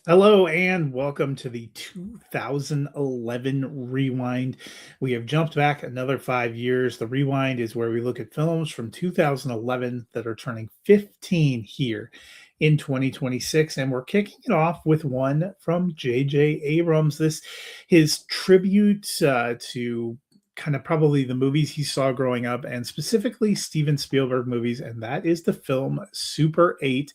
Hello and welcome to the 2011 Rewind. We have jumped back another 5 years. The Rewind is where we look at films from 2011 that are turning 15 here in 2026. And we're kicking it off with one from J.J. Abrams. This his tribute to kind of probably the movies he saw growing up, and specifically Steven Spielberg movies, and that is the film Super 8,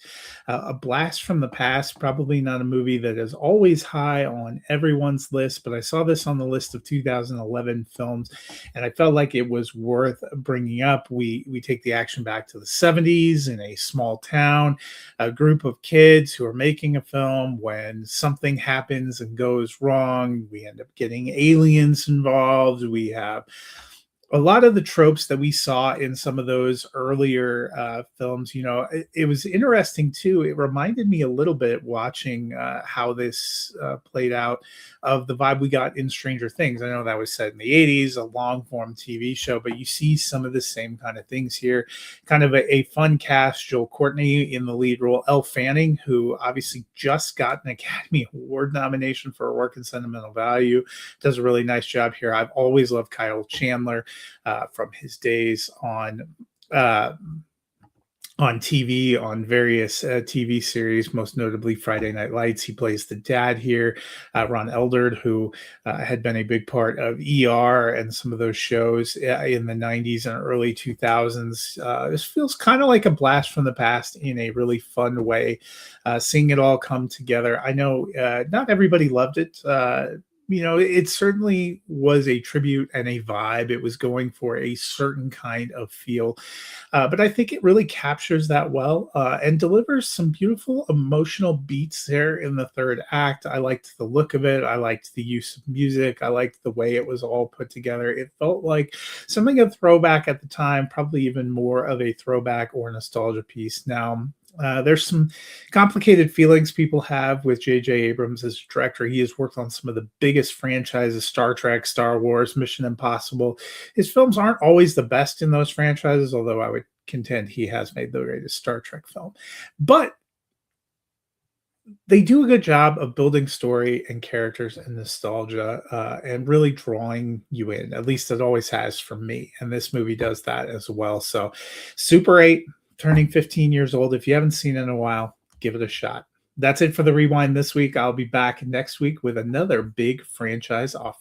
a blast from the past. Probably not a movie that is always high on everyone's list, but I saw this on the list of 2011 films, and I felt like it was worth bringing up. We take the action back to the 70s in a small town, a group of kids who are making a film. When something happens and goes wrong, we end up getting aliens involved. We have a lot of the tropes that we saw in some of those earlier films. It was interesting too. It reminded me a little bit watching how this played out of the vibe we got in Stranger Things. I know that was set in the 80s, a long form TV show, but you see some of the same kind of things here. Kind of a fun cast. Joel Courtney in the lead role, Elle Fanning, who obviously just got an Academy Award nomination for her work in Sentimental Value, does a really nice job here. I've always loved Kyle Chandler from his days uh, on TV, on various TV series, most notably Friday Night Lights. He plays the dad here. Ron Eldard, who had been a big part of ER and some of those shows in the 90s and early 2000s. This feels kind of like a blast from the past in a really fun way. Seeing it all come together. I know not everybody loved it. It certainly was a tribute and a vibe. It was going for a certain kind of feel. But I think it really captures that well and delivers some beautiful emotional beats there in the third act. I liked the look of it. I liked the use of music. I liked the way it was all put together. It felt like something of throwback at the time, probably even more of a throwback or nostalgia piece now. There's some complicated feelings people have with J.J. Abrams as director. He has worked on some of the biggest franchises: Star Trek, Star Wars, Mission Impossible. His films aren't always the best in those franchises, although I would contend he has made the greatest Star Trek film. But they do a good job of building story and characters and nostalgia and really drawing you in. At least it always has for me. And this movie does that as well. So, Super 8, turning 15 years old. If you haven't seen it in a while, give it a shot. That's it for the Rewind this week. I'll be back next week with another big franchise off